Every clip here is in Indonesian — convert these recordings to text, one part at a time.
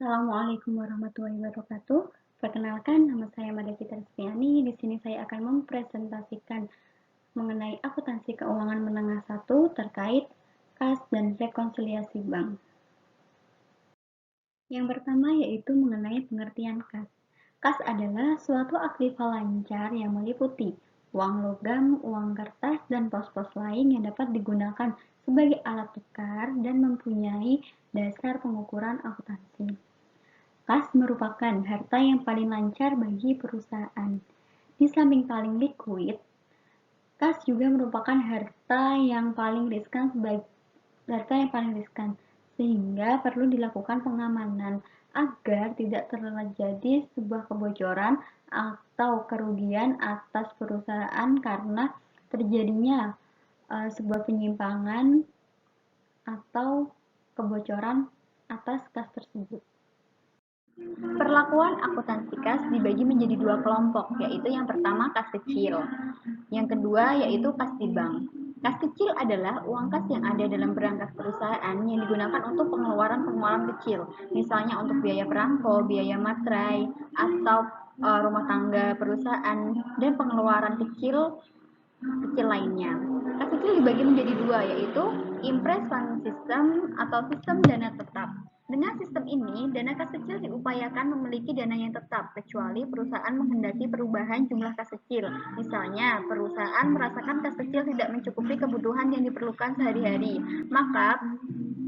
Assalamualaikum warahmatullahi wabarakatuh. Perkenalkan, nama saya Mada Citra Setiani. Di sini saya akan mempresentasikan mengenai akuntansi keuangan menengah 1 terkait kas dan rekonsiliasi bank. Yang pertama yaitu mengenai pengertian kas. Kas adalah suatu aktiva lancar yang meliputi uang logam, uang kertas, dan pos-pos lain yang dapat digunakan sebagai alat tukar dan mempunyai dasar pengukuran akuntansi. Kas merupakan harta yang paling lancar bagi perusahaan. Di samping paling likuid, kas juga merupakan harta yang paling riskan sehingga perlu dilakukan pengamanan agar tidak terjadi sebuah kebocoran atau kerugian atas perusahaan karena terjadinya sebuah penyimpangan atau kebocoran atas kas tersebut. Perlakuan akuntansi kas dibagi menjadi dua kelompok, yaitu yang pertama kas kecil, yang kedua yaitu kas di bank. Kas kecil adalah uang kas yang ada dalam berangkas perusahaan yang digunakan untuk pengeluaran-pengeluaran kecil, misalnya untuk biaya perangko, biaya materai, atau rumah tangga perusahaan, dan pengeluaran kecil lainnya. Kas kecil dibagi menjadi dua, yaitu Impres Fund System atau sistem dana tetap. Dengan sistem ini, dana kas kecil diupayakan memiliki dana yang tetap, kecuali perusahaan menghendaki perubahan jumlah kas kecil. Misalnya, perusahaan merasakan kas kecil tidak mencukupi kebutuhan yang diperlukan sehari-hari, maka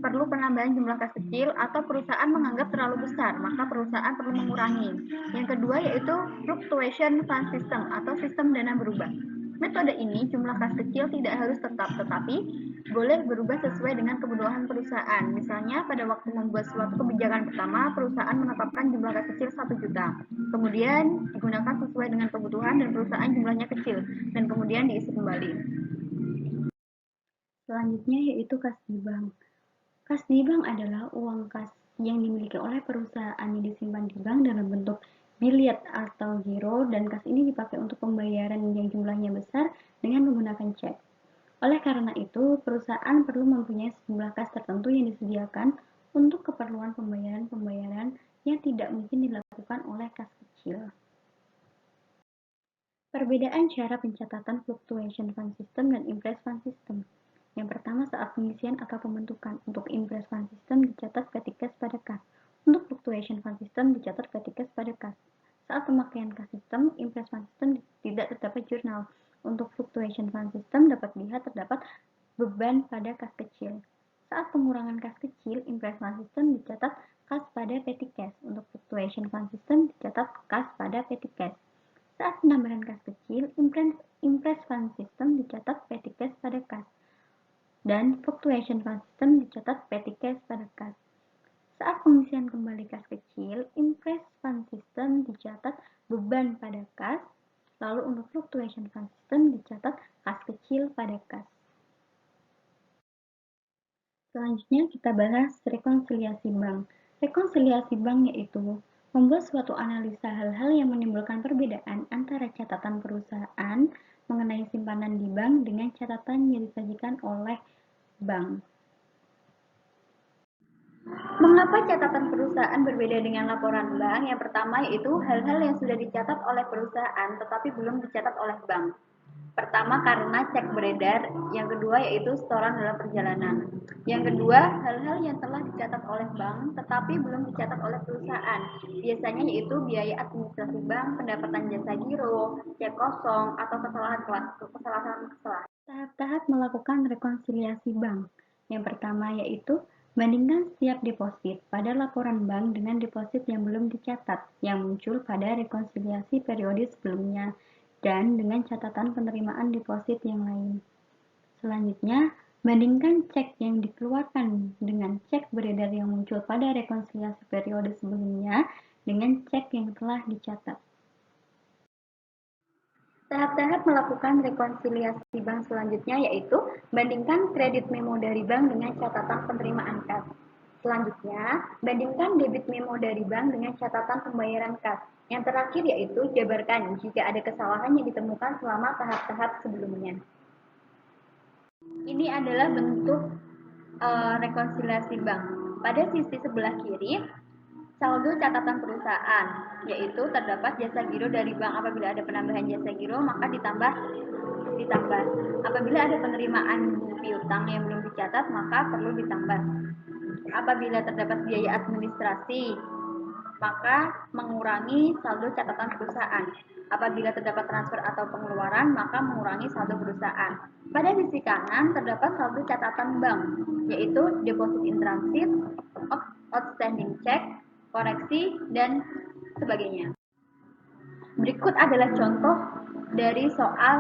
perlu penambahan jumlah kas kecil, atau perusahaan menganggap terlalu besar, maka perusahaan perlu mengurangi. Yang kedua yaitu Fluctuation Fund System atau sistem dana berubah. Metode ini jumlah kas kecil tidak harus tetap, tetapi boleh berubah sesuai dengan kebutuhan perusahaan. Misalnya, pada waktu membuat suatu kebijakan pertama, perusahaan menetapkan jumlah kas kecil 1 juta. Kemudian digunakan sesuai dengan kebutuhan dan perusahaan jumlahnya kecil, dan kemudian diisi kembali. Selanjutnya yaitu kas di bank. Kas di bank adalah uang kas yang dimiliki oleh perusahaan yang disimpan di bank dalam bentuk biliet atau giro, dan kas ini dipakai untuk pembayaran yang jumlahnya besar dengan menggunakan cek. Oleh karena itu, perusahaan perlu mempunyai sejumlah kas tertentu yang disediakan untuk keperluan pembayaran-pembayaran yang tidak mungkin dilakukan oleh kas kecil. Perbedaan cara pencatatan Fluctuation Fund System dan Impres Fund System. Yang pertama, saat pengisian atau pembentukan. Untuk Impres Fund System dicatat petikas pada kas. Untuk Fluctuation Fund System dicatat petikas pada kas. Saat pemakaian kas sistem, Impres Fund System tidak terdapat jurnal. Untuk Fluctuation Fund System dapat dilihat terdapat beban pada kas kecil. Saat pengurangan kas kecil, Impres Fund System dicatat kas pada petikas. Untuk Fluctuation Fund System dicatat kas pada petikas. Saat penambahan kas kecil, Impres Fund System dicatat petikas pada kas, dan Fluctuation Fund System dicatat petikas pada kas. Saat pengisian kembali kas kecil, Impres Fund System dicatat beban pada kas, lalu untuk Fluctuation Fund System dicatat kas kecil pada kas. Selanjutnya kita bahas rekonsiliasi bank. Rekonsiliasi bank yaitu membuat suatu analisa hal-hal yang menimbulkan perbedaan antara catatan perusahaan mengenai simpanan di bank dengan catatan yang disajikan oleh bank. Mengapa catatan perusahaan berbeda dengan laporan bank? Yang pertama yaitu hal-hal yang sudah dicatat oleh perusahaan tetapi belum dicatat oleh bank. Pertama, karena cek beredar. Yang kedua yaitu setoran dalam perjalanan. Yang kedua, hal-hal yang telah dicatat oleh bank tetapi belum dicatat oleh perusahaan. Biasanya yaitu biaya administrasi bank, pendapatan jasa giro, cek kosong, atau kesalahan. Tahap-tahap melakukan rekonsiliasi bank. Yang pertama yaitu bandingkan setiap deposit pada laporan bank dengan deposit yang belum dicatat yang muncul pada rekonsiliasi periode sebelumnya, dan dengan catatan penerimaan deposit yang lain. Selanjutnya, bandingkan cek yang dikeluarkan dengan cek beredar yang muncul pada rekonsiliasi periode sebelumnya dengan cek yang telah dicatat. Tahap-tahap melakukan rekonsiliasi bank selanjutnya yaitu bandingkan kredit memo dari bank dengan catatan penerimaan kas. Selanjutnya, bandingkan debit memo dari bank dengan catatan pembayaran kas. Yang terakhir yaitu jabarkan jika ada kesalahan yang ditemukan selama tahap-tahap sebelumnya. Ini adalah bentuk rekonsiliasi bank. Pada sisi sebelah kiri Saldo catatan perusahaan, yaitu terdapat jasa giro dari bank. Apabila ada penambahan jasa giro, maka ditambah. Apabila ada penerimaan piutang yang belum dicatat, maka perlu ditambah. Apabila terdapat biaya administrasi, maka mengurangi saldo catatan perusahaan. Apabila terdapat transfer atau pengeluaran, maka mengurangi saldo perusahaan. Pada sisi kanan terdapat saldo catatan bank, yaitu deposit in transit, outstanding check, koreksi, dan sebagainya. Berikut adalah contoh dari soal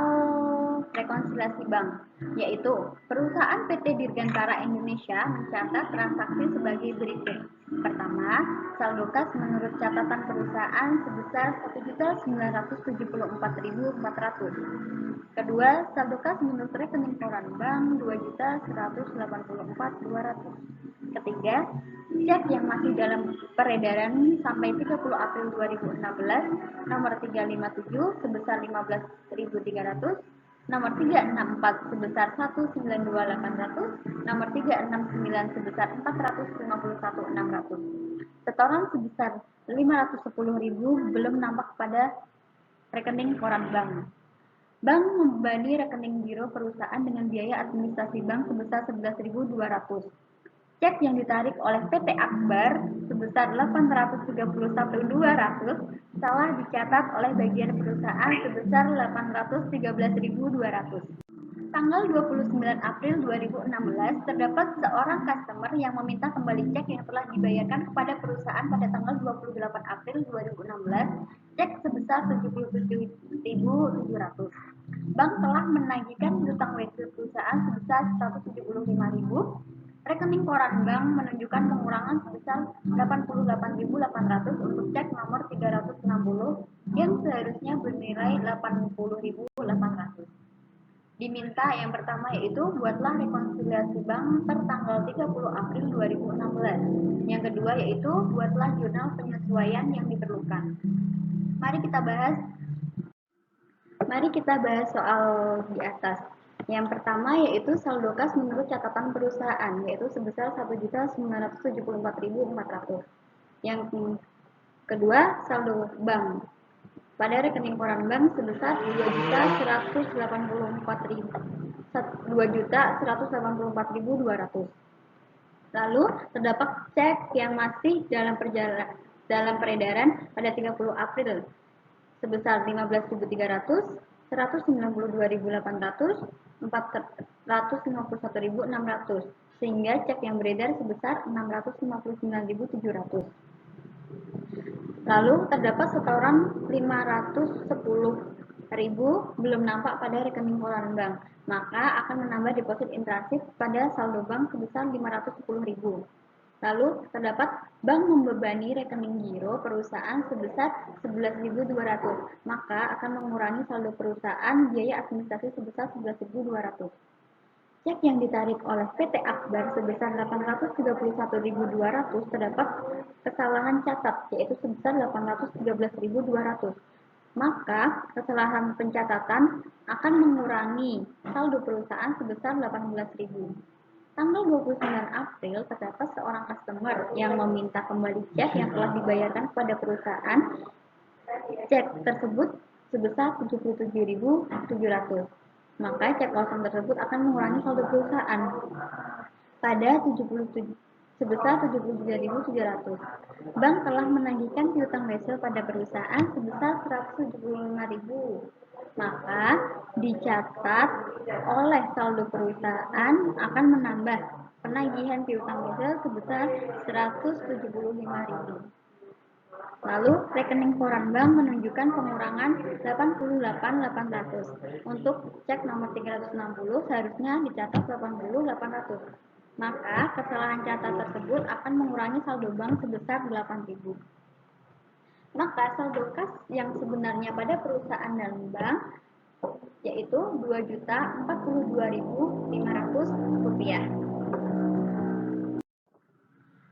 rekonsiliasi bank, yaitu perusahaan PT Dirgantara Indonesia mencatat transaksi sebagai berikut. Pertama, saldo kas menurut catatan perusahaan sebesar 1.974.400. Kedua, saldo kas menurut rekening koran bank 2.184.200. Ketiga, cek yang masih dalam peredaran sampai 30 April 2016 nomor 357 sebesar 15.300, nomor 364 sebesar 192.800, nomor 369 sebesar 451.600. Setoran sebesar 510.000 belum nampak pada rekening koran bank. Bank membebani rekening biro perusahaan dengan biaya administrasi bank sebesar 11.200. Cek yang ditarik oleh PT Akbar sebesar 831.200 salah dicatat oleh bagian perusahaan sebesar 813.200. Tanggal 29 April 2016 terdapat seorang customer yang meminta kembali cek yang telah dibayarkan kepada perusahaan pada tanggal 28 April 2016, cek sebesar 77.700. Bank telah menagihkan piutang wesel perusahaan sebesar 175.000. Rekening koran bank menunjukkan pengurangan sebesar 88.800 untuk cek nomor 360 yang seharusnya bernilai 80.800. Diminta yang pertama yaitu buatlah rekonsiliasi bank per tanggal 30 April 2016. Yang kedua yaitu buatlah jurnal penyesuaian yang diperlukan. Mari kita bahas soal di atas. Yang pertama yaitu saldo kas menurut catatan perusahaan, yaitu sebesar 1.974.400. Yang kedua, saldo bank pada rekening koran bank sebesar 2.184.200. Lalu terdapat cek yang masih dalam peredaran pada 30 April sebesar 15.300, 192.800, 451.600, sehingga cek yang beredar sebesar 659.700. Lalu terdapat setoran 510.000 belum nampak pada rekening koran bank, maka akan menambah deposit in transit pada saldo bank sebesar 510.000. Lalu terdapat bank membebani rekening giro perusahaan sebesar 11.200, maka akan mengurangi saldo perusahaan biaya administrasi sebesar 11.200. Cek yang ditarik oleh PT Akbar sebesar 831.200 terdapat kesalahan catat, yaitu sebesar 813.200. Maka kesalahan pencatatan akan mengurangi saldo perusahaan sebesar 18.000. Tanggal 29 April terdapat seorang customer yang meminta kembali cek yang telah dibayarkan kepada perusahaan. Cek tersebut sebesar 77.700. Maka cek kosong tersebut akan mengurangi saldo perusahaan pada sebesar 77.700. Bank telah menagihkan piutang wesel pada perusahaan sebesar 175.000. Maka dicatat oleh saldo perusahaan akan menambah penagihan piutang wesel sebesar 175.000. Lalu rekening koran bank menunjukkan pengurangan 88.800. Untuk cek nomor 360 seharusnya dicatat 80.800. Maka kesalahan catat tersebut akan mengurangi saldo bank sebesar 8.000. Maka saldo kas yang sebenarnya pada perusahaan dan bank yaitu Rp2.042.500.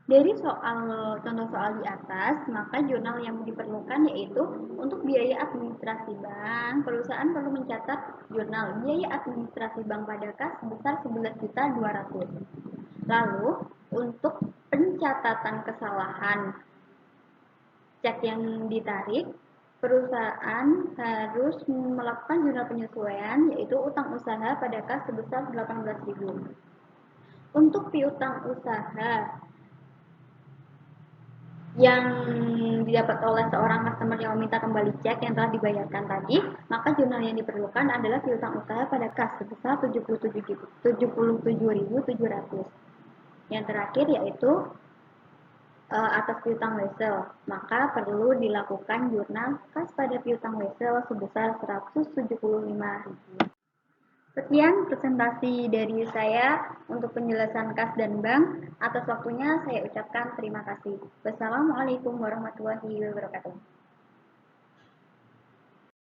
Dari contoh soal di atas, maka jurnal yang diperlukan yaitu untuk biaya administrasi bank, perusahaan perlu mencatat jurnal biaya administrasi bank pada kas sebesar 11.200. Lalu, untuk pencatatan kesalahan cek yang ditarik, perusahaan harus melakukan jurnal penyesuaian, yaitu utang usaha pada kas sebesar 18.000. Untuk piutang usaha yang didapat oleh seorang customer yang meminta kembali cek yang telah dibayarkan tadi, maka jurnal yang diperlukan adalah piutang usaha pada kas sebesar 77.700. Yang terakhir yaitu atas piutang wesel, maka perlu dilakukan jurnal kas pada piutang wesel sebesar 175.000. Sekian presentasi dari saya untuk penjelasan kas dan bank. Atas waktunya saya ucapkan terima kasih. Wassalamualaikum warahmatullahi wabarakatuh.